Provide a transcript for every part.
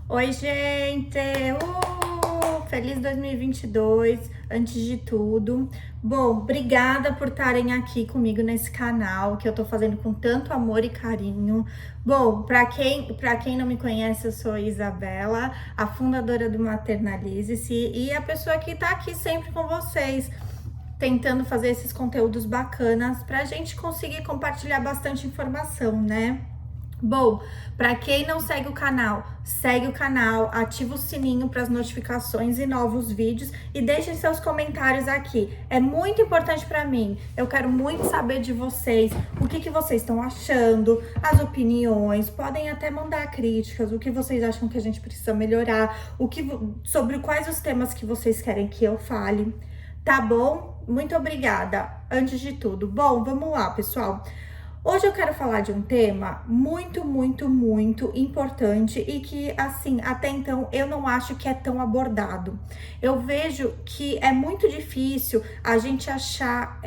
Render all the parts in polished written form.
Oi, gente! Feliz 2022, antes de tudo. Bom, obrigada por estarem aqui comigo nesse canal, que eu tô fazendo com tanto amor e carinho. Bom, para quem não me conhece, eu sou a Isabela, a fundadora do Maternalize-se e a pessoa que tá aqui sempre com vocês, tentando fazer esses conteúdos bacanas pra gente conseguir compartilhar bastante informação, né? Bom, para quem não segue o canal, ativa o sininho para as notificações e novos vídeos e deixem seus comentários aqui. É muito importante para mim. Eu quero muito saber de vocês, o que vocês estão achando, as opiniões, podem até mandar críticas, o que vocês acham que a gente precisa melhorar, sobre quais os temas que vocês querem que eu fale. Tá bom? Muito obrigada. Antes de tudo, bom, vamos lá, pessoal. Hoje eu quero falar de um tema muito importante e que, assim, até então eu não acho que é tão abordado. Eu vejo que é muito difícil a gente achar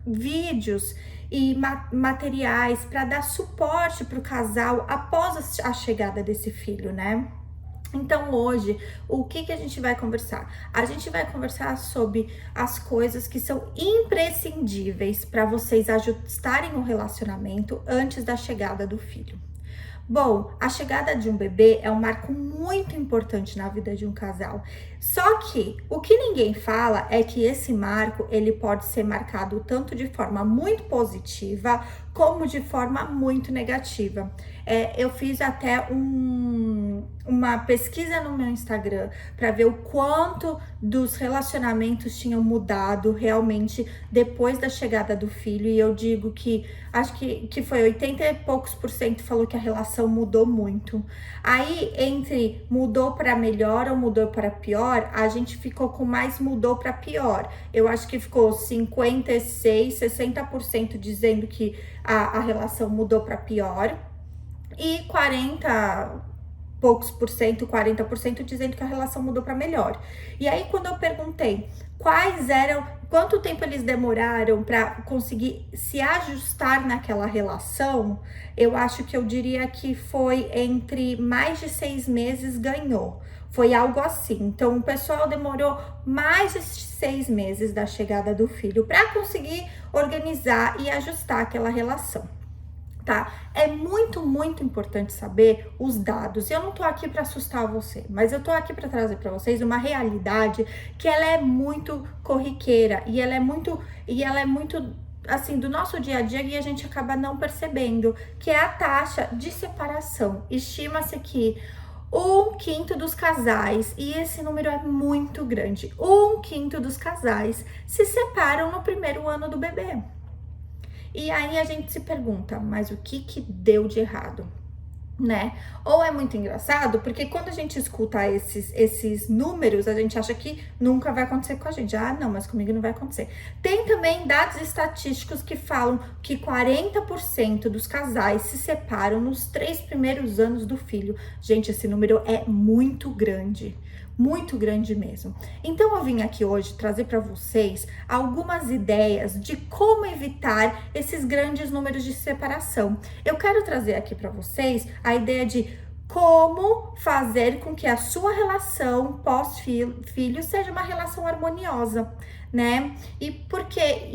vídeos e materiais para dar suporte para o casal após a chegada desse filho, né? Então hoje, o que a gente vai conversar? A gente vai conversar sobre as coisas que são imprescindíveis para vocês ajustarem o relacionamento antes da chegada do filho. Bom, a chegada de um bebê é um marco muito importante na vida de um casal. Só que o que ninguém fala é que esse marco, ele pode ser marcado tanto de forma muito positiva como de forma muito negativa. Eu fiz até uma pesquisa no meu Instagram para ver o quanto dos relacionamentos tinham mudado realmente depois da chegada do filho, e eu digo que acho que foi 80 e poucos % falou que a relação mudou muito. Aí, entre mudou para melhor ou mudou para pior, a gente ficou com mais mudou para pior. Eu acho que ficou 56, 60% dizendo que a relação mudou para pior e 40% dizendo que a relação mudou para melhor. E aí, quando eu perguntei quanto tempo eles demoraram para conseguir se ajustar naquela relação, eu acho que eu diria que foi entre mais de 6 meses ganhou. Foi algo assim. Então, o pessoal demorou mais de 6 meses da chegada do filho para conseguir organizar e ajustar aquela relação. Tá? É muito importante saber os dados. Eu não tô aqui para assustar você, mas eu tô aqui para trazer para vocês uma realidade que ela é muito corriqueira e ela é muito assim do nosso dia a dia, e a gente acaba não percebendo, que é a taxa de separação. Estima-se que 1/5 dos casais, e esse número é muito grande, 1/5 dos casais se separam no primeiro ano do bebê. E aí a gente se pergunta, mas o que deu de errado, né? Ou é muito engraçado, porque quando a gente escuta esses números, a gente acha que nunca vai acontecer com a gente. Ah, não, mas comigo não vai acontecer. Tem também dados estatísticos que falam que 40% dos casais se separam nos 3 primeiros anos do filho. Gente, esse número é muito grande mesmo. Então eu vim aqui hoje trazer para vocês algumas ideias de como evitar esses grandes números de separação. Eu quero trazer aqui para vocês a ideia de como fazer com que a sua relação pós-filho seja uma relação harmoniosa, né? E por que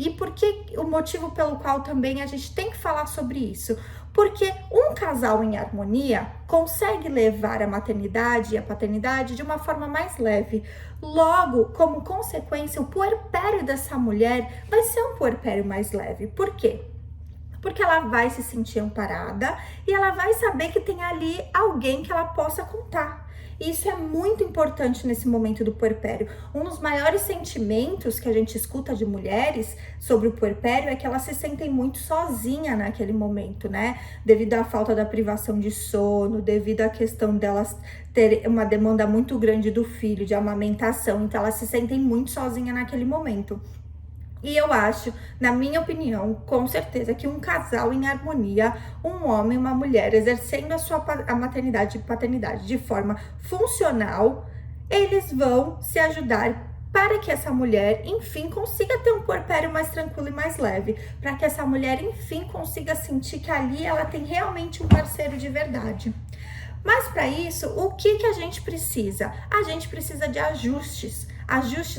o motivo pelo qual também a gente tem que falar sobre isso? Porque um casal em harmonia consegue levar a maternidade e a paternidade de uma forma mais leve. Logo, como consequência, o puerpério dessa mulher vai ser um puerpério mais leve. Por quê? Porque ela vai se sentir amparada e ela vai saber que tem ali alguém que ela possa contar. Isso é muito importante nesse momento do puerpério. Um dos maiores sentimentos que a gente escuta de mulheres sobre o puerpério é que elas se sentem muito sozinhas naquele momento, né? Devido à falta da privação de sono, devido à questão delas ter uma demanda muito grande do filho, de amamentação. Então, elas se sentem muito sozinhas naquele momento. E eu acho, na minha opinião, com certeza, que um casal em harmonia, um homem e uma mulher exercendo a maternidade e paternidade de forma funcional, eles vão se ajudar para que essa mulher, enfim, consiga ter um puerpério mais tranquilo e mais leve, para que essa mulher, enfim, consiga sentir que ali ela tem realmente um parceiro de verdade. Mas para isso, o que que a gente precisa? A gente precisa de ajustes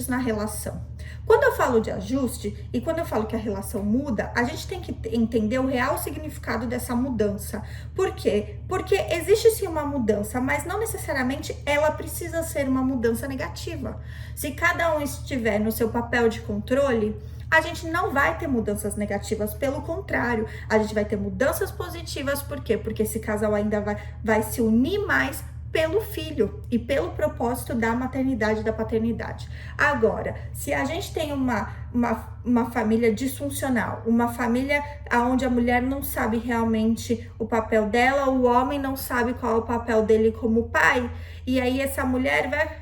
na relação. Quando eu falo de ajuste e quando eu falo que a relação muda, a gente tem que entender o real significado dessa mudança. Por quê? Porque existe sim uma mudança, mas não necessariamente ela precisa ser uma mudança negativa. Se cada um estiver no seu papel de controle, a gente não vai ter mudanças negativas, pelo contrário, a gente vai ter mudanças positivas. Por quê? Porque esse casal ainda vai se unir mais pelo filho e pelo propósito da maternidade e da paternidade. Agora, se a gente tem uma família disfuncional, uma família onde a mulher não sabe realmente o papel dela, o homem não sabe qual é o papel dele como pai, e aí essa mulher vai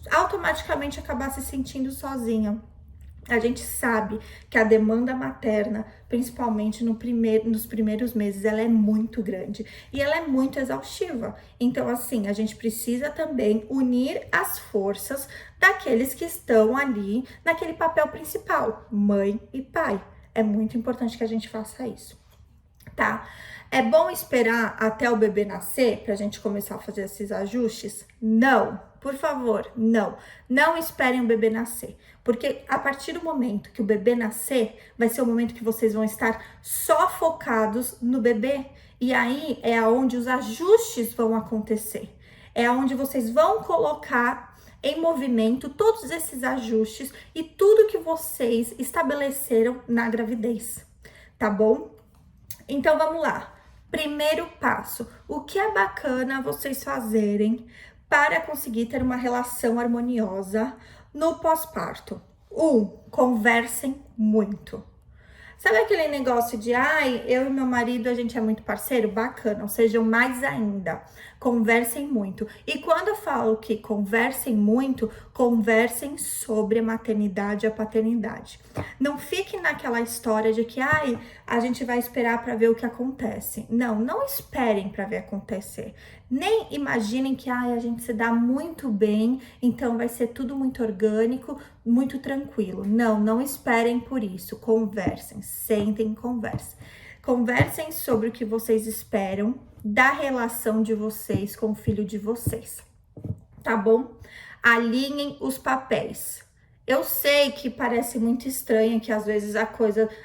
automaticamente acabar se sentindo sozinha. A gente sabe que a demanda materna, principalmente nos primeiros meses, ela é muito grande e ela é muito exaustiva. Então, assim, a gente precisa também unir as forças daqueles que estão ali naquele papel principal, mãe e pai. É muito importante que a gente faça isso, tá? É bom esperar até o bebê nascer pra gente começar a fazer esses ajustes? Não, por favor, não. Não esperem o bebê nascer, porque a partir do momento que o bebê nascer, vai ser o momento que vocês vão estar só focados no bebê. E aí é onde os ajustes vão acontecer. É onde vocês vão colocar em movimento todos esses ajustes e tudo que vocês estabeleceram na gravidez, tá bom? Então vamos lá. Primeiro passo, o que é bacana vocês fazerem para conseguir ter uma relação harmoniosa no pós-parto? Conversem muito. Sabe aquele negócio de, ai, eu e meu marido, a gente é muito parceiro? Bacana, ou sejam mais ainda. Conversem muito. E quando eu falo que conversem muito, conversem sobre a maternidade e a paternidade. Não fiquem naquela história de que, ai, a gente vai esperar para ver o que acontece. Não, não esperem para ver acontecer. Nem imaginem que, ai, a gente se dá muito bem, então vai ser tudo muito orgânico, muito tranquilo. Não, não esperem por isso. Conversem, sentem, conversem. Conversem sobre o que vocês esperam da relação de vocês com o filho de vocês, tá bom? Alinhem os papéis. Eu sei que parece muito estranho, que às vezes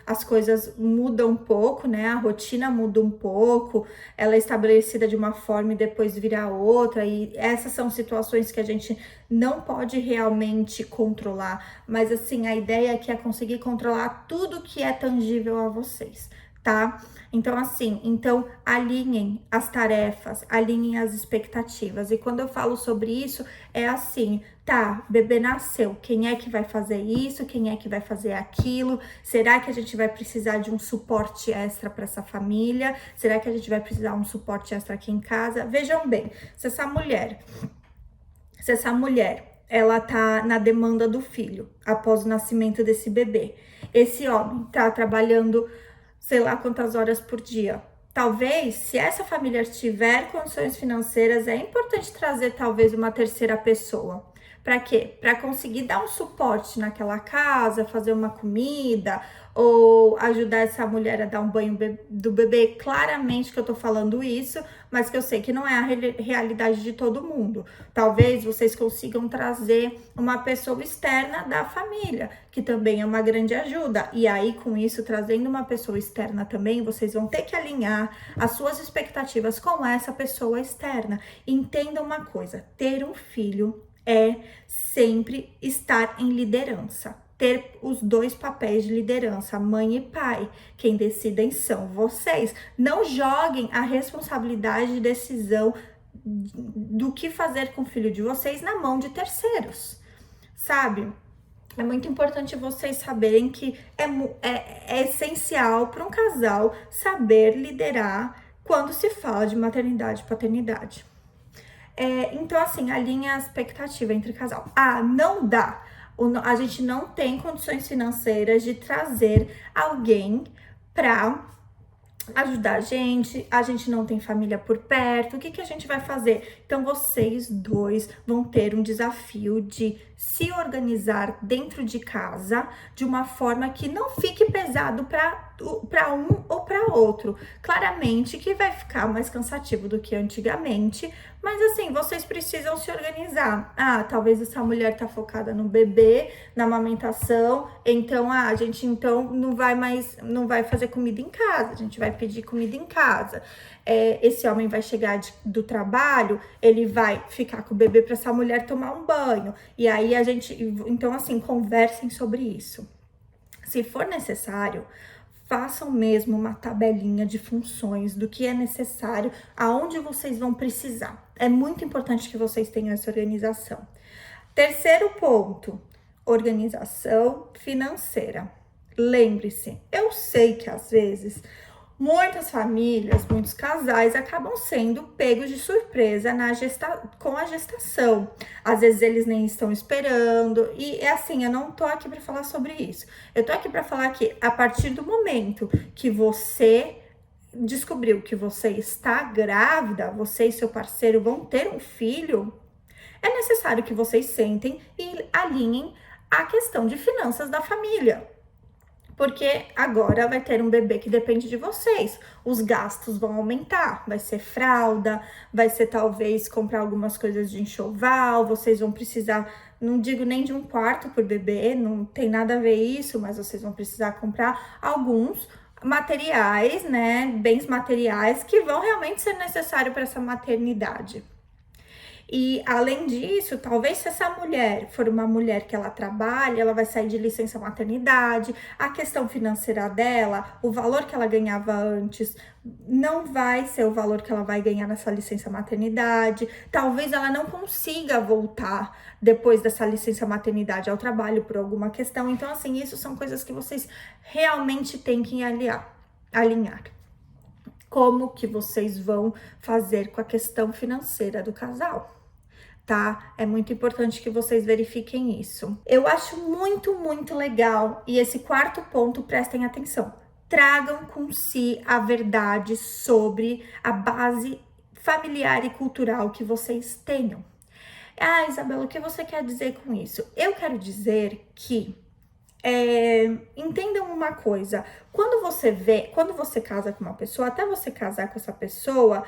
as coisas mudam um pouco, né? A rotina muda um pouco, ela é estabelecida de uma forma e depois vira outra, e essas são situações que a gente não pode realmente controlar, mas assim, a ideia aqui é conseguir controlar tudo que é tangível a vocês, tá? Então, assim, alinhem as tarefas, alinhem as expectativas. E quando eu falo sobre isso, é assim, tá, bebê nasceu, quem é que vai fazer isso? Quem é que vai fazer aquilo? Será que a gente vai precisar de um suporte extra para essa família? Será que a gente vai precisar de um suporte extra aqui em casa? Vejam bem, se essa mulher, ela tá na demanda do filho após o nascimento desse bebê, esse homem tá trabalhando sei lá quantas horas por dia. Talvez, se essa família tiver condições financeiras, é importante trazer talvez uma terceira pessoa. Para quê? Para conseguir dar um suporte naquela casa, fazer uma comida ou ajudar essa mulher a dar um banho do bebê. Claramente que eu tô falando isso, mas que eu sei que não é a realidade de todo mundo. Talvez vocês consigam trazer uma pessoa externa da família, que também é uma grande ajuda. E aí, com isso, trazendo uma pessoa externa também, vocês vão ter que alinhar as suas expectativas com essa pessoa externa. Entendam uma coisa, ter um filho é sempre estar em liderança, ter os dois papéis de liderança, mãe e pai. Quem decidem são vocês. Não joguem a responsabilidade de decisão do que fazer com o filho de vocês na mão de terceiros, sabe? É muito importante vocês saberem que é essencial para um casal saber liderar quando se fala de maternidade e paternidade. Então, assim, alinha a expectativa entre casal. Não dá. A gente não tem condições financeiras de trazer alguém para ajudar a gente não tem família por perto, o que a gente vai fazer? Então, vocês dois vão ter um desafio de se organizar dentro de casa de uma forma que não fique pesado para para um ou para outro. Claramente que vai ficar mais cansativo do que antigamente, mas assim, vocês precisam se organizar. Ah, talvez essa mulher tá focada no bebê, na amamentação, então a gente então não vai fazer comida em casa, a gente vai pedir comida em casa. Esse homem vai chegar do trabalho, ele vai ficar com o bebê para essa mulher tomar um banho. E aí então assim, conversem sobre isso. Se for necessário, façam mesmo uma tabelinha de funções do que é necessário, aonde vocês vão precisar. É muito importante que vocês tenham essa organização. Terceiro ponto, organização financeira. Lembre-se, eu sei que às vezes muitas famílias, muitos casais acabam sendo pegos de surpresa com a gestação. Às vezes eles nem estão esperando. E é assim, eu não tô aqui para falar sobre isso. Eu tô aqui para falar que a partir do momento que você descobriu que você está grávida, você e seu parceiro vão ter um filho, é necessário que vocês sentem e alinhem a questão de finanças da família. Porque agora vai ter um bebê que depende de vocês. Os gastos vão aumentar. Vai ser fralda, vai ser talvez comprar algumas coisas de enxoval. Vocês vão precisar, não digo nem de um quarto por bebê, não tem nada a ver isso, mas vocês vão precisar comprar alguns materiais, né? Bens materiais que vão realmente ser necessários para essa maternidade. E além disso, talvez se essa mulher for uma mulher que ela trabalha, ela vai sair de licença maternidade, a questão financeira dela, o valor que ela ganhava antes, não vai ser o valor que ela vai ganhar nessa licença maternidade. Talvez ela não consiga voltar depois dessa licença maternidade ao trabalho por alguma questão. Então, assim, isso são coisas que vocês realmente têm que alinhar. Como que vocês vão fazer com a questão financeira do casal, tá? É muito importante que vocês verifiquem isso. Eu acho muito, muito legal, e esse quarto ponto, prestem atenção. Tragam com si a verdade sobre a base familiar e cultural que vocês tenham. Ah, Isabela, o que você quer dizer com isso? Eu quero dizer que entendam uma coisa, quando você casa com uma pessoa, até você casar com essa pessoa,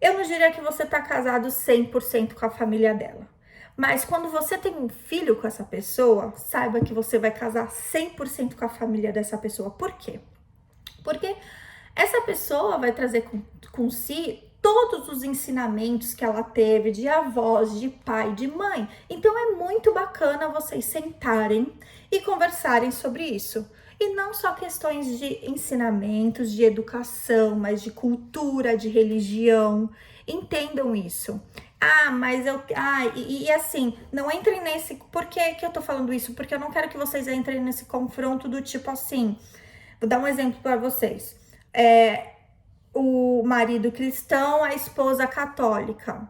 eu não diria que você tá casado 100% com a família dela. Mas quando você tem um filho com essa pessoa, saiba que você vai casar 100% com a família dessa pessoa. Por quê? Porque essa pessoa vai trazer com si todos os ensinamentos que ela teve de avós, de pai, de mãe. Então é muito bacana vocês sentarem e conversarem sobre isso. E não só questões de ensinamentos, de educação, mas de cultura, de religião. Entendam isso. E assim, não entrem nesse... Por que eu tô falando isso? Porque eu não quero que vocês entrem nesse confronto do tipo assim... Vou dar um exemplo para vocês. O marido cristão, a esposa católica.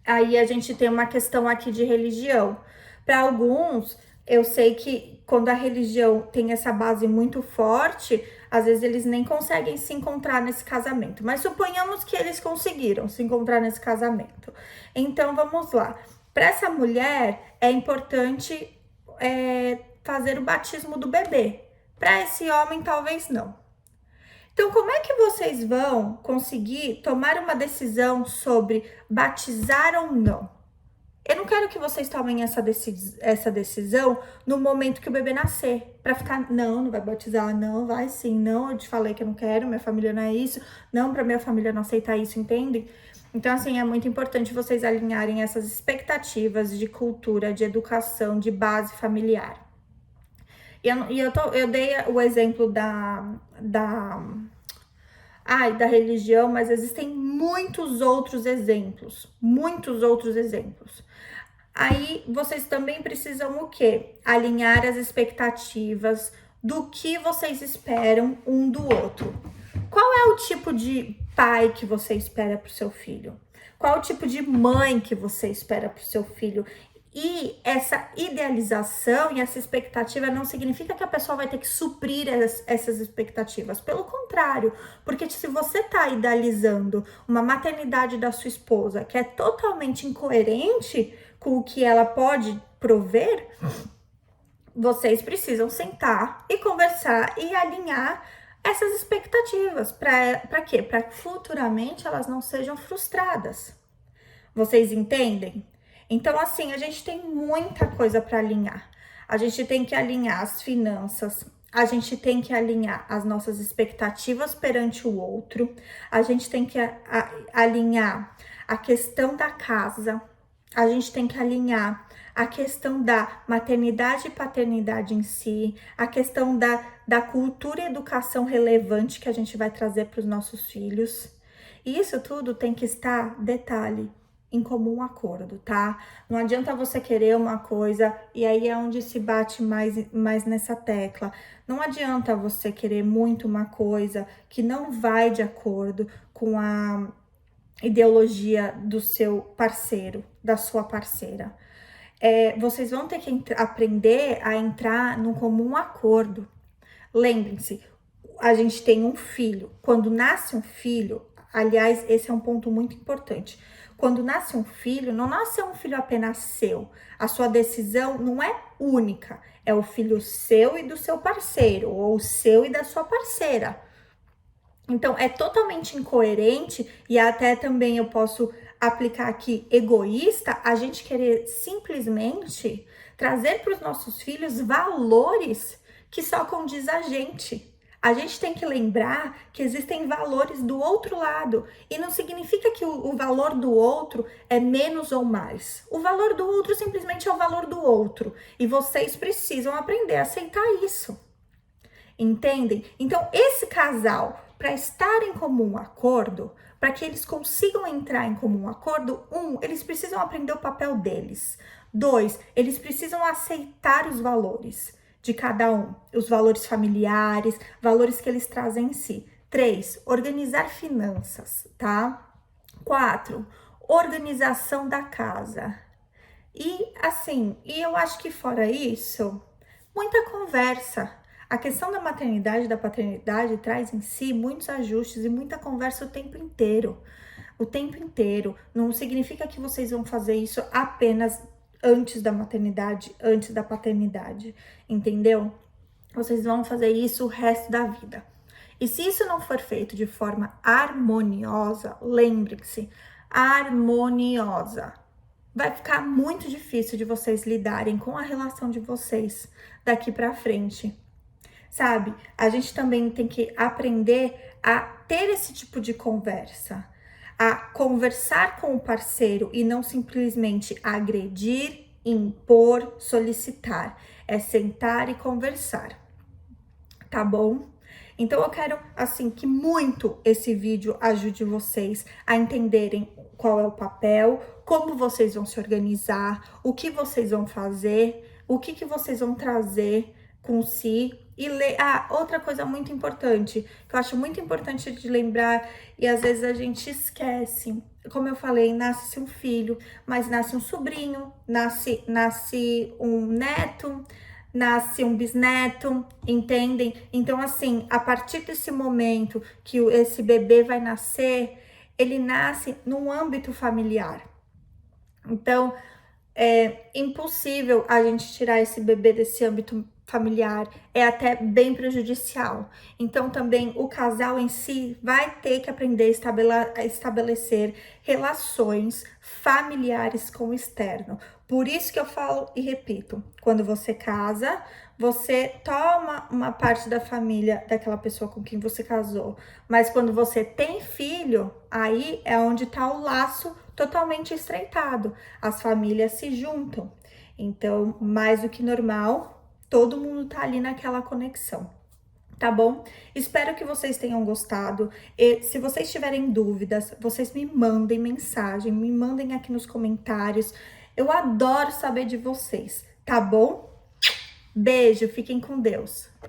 Aí a gente tem uma questão aqui de religião. Para alguns, eu sei que quando a religião tem essa base muito forte, às vezes eles nem conseguem se encontrar nesse casamento. Mas suponhamos que eles conseguiram se encontrar nesse casamento. Então, vamos lá. Para essa mulher, é importante fazer o batismo do bebê. Para esse homem, talvez não. Então, como é que vocês vão conseguir tomar uma decisão sobre batizar ou não? Eu não quero que vocês tomem essa decisão no momento que o bebê nascer. Pra ficar, não vai batizar, não, vai sim, não, eu te falei que eu não quero, minha família não é isso, não, pra minha família não aceitar isso, entende? Então, assim, é muito importante vocês alinharem essas expectativas de cultura, de educação, de base familiar. Eu dei o exemplo da religião, mas existem muitos outros exemplos. Aí, vocês também precisam o quê? Alinhar as expectativas do que vocês esperam um do outro. Qual é o tipo de pai que você espera para o seu filho? Qual é o tipo de mãe que você espera para o seu filho? E essa idealização e essa expectativa não significa que a pessoa vai ter que suprir essas expectativas. Pelo contrário, porque se você está idealizando uma maternidade da sua esposa que é totalmente incoerente com o que ela pode prover, vocês precisam sentar e conversar e alinhar essas expectativas. Para quê? Para que futuramente elas não sejam frustradas. Vocês entendem? Então, assim, a gente tem muita coisa para alinhar. A gente tem que alinhar as finanças, a gente tem que alinhar as nossas expectativas perante o outro, a gente tem que alinhar a questão da casa, a gente tem que alinhar a questão da maternidade e paternidade em si, a questão da cultura e educação relevante que a gente vai trazer para os nossos filhos. E isso tudo tem que estar, detalhe, em comum acordo, tá? Não adianta você querer uma coisa, e aí é onde se bate mais nessa tecla. Não adianta você querer muito uma coisa que não vai de acordo com a ideologia do seu parceiro, da sua parceira. Vocês vão ter que aprender a entrar num comum acordo. Lembrem-se, a gente tem um filho. Quando nasce um filho, aliás, esse é um ponto muito importante. Quando nasce um filho, não nasce um filho apenas seu. A sua decisão não é única. É o filho seu e do seu parceiro, ou o seu e da sua parceira. Então, é totalmente incoerente e até também eu posso aplicar aqui egoísta, a gente querer simplesmente trazer para os nossos filhos valores que só condiz a gente. A gente tem que lembrar que existem valores do outro lado e não significa que o valor do outro é menos ou mais. O valor do outro simplesmente é o valor do outro e vocês precisam aprender a aceitar isso. Entendem? Então, esse casal, para estar em comum acordo, para que eles consigam entrar em comum acordo, eles precisam aprender o papel deles. 2, eles precisam aceitar os valores de cada um, os valores familiares, valores que eles trazem em si. 3, organizar finanças, tá? 4, organização da casa. E assim, eu acho que fora isso, muita conversa. A questão da maternidade e da paternidade traz em si muitos ajustes e muita conversa o tempo inteiro. O tempo inteiro. Não significa que vocês vão fazer isso apenas antes da maternidade, antes da paternidade, entendeu? Vocês vão fazer isso o resto da vida. E se isso não for feito de forma harmoniosa, lembre-se, harmoniosa. Vai ficar muito difícil de vocês lidarem com a relação de vocês daqui para frente. Sabe? A gente também tem que aprender a ter esse tipo de conversa, a conversar com o parceiro e não simplesmente agredir, impor, solicitar. É sentar e conversar, tá bom? Então eu quero, assim, que muito esse vídeo ajude vocês a entenderem qual é o papel, como vocês vão se organizar, o que vocês vão fazer, o que vocês vão trazer com si. E outra coisa muito importante, que eu acho muito importante de lembrar, e às vezes a gente esquece. Como eu falei, nasce um filho, mas nasce um sobrinho, nasce um neto, nasce um bisneto, entendem? Então, assim, a partir desse momento que esse bebê vai nascer, ele nasce num âmbito familiar. Então, é impossível a gente tirar esse bebê desse âmbito familiar, é até bem prejudicial. Então, também o casal em si vai ter que aprender a estabelecer relações familiares com o externo. Por isso que eu falo e repito, quando você casa, você toma uma parte da família daquela pessoa com quem você casou. Mas quando você tem filho, aí é onde está o laço totalmente estreitado. As famílias se juntam. Então, mais do que normal, todo mundo tá ali naquela conexão, tá bom? Espero que vocês tenham gostado. E se vocês tiverem dúvidas, vocês me mandem mensagem, me mandem aqui nos comentários. Eu adoro saber de vocês, tá bom? Beijo, fiquem com Deus.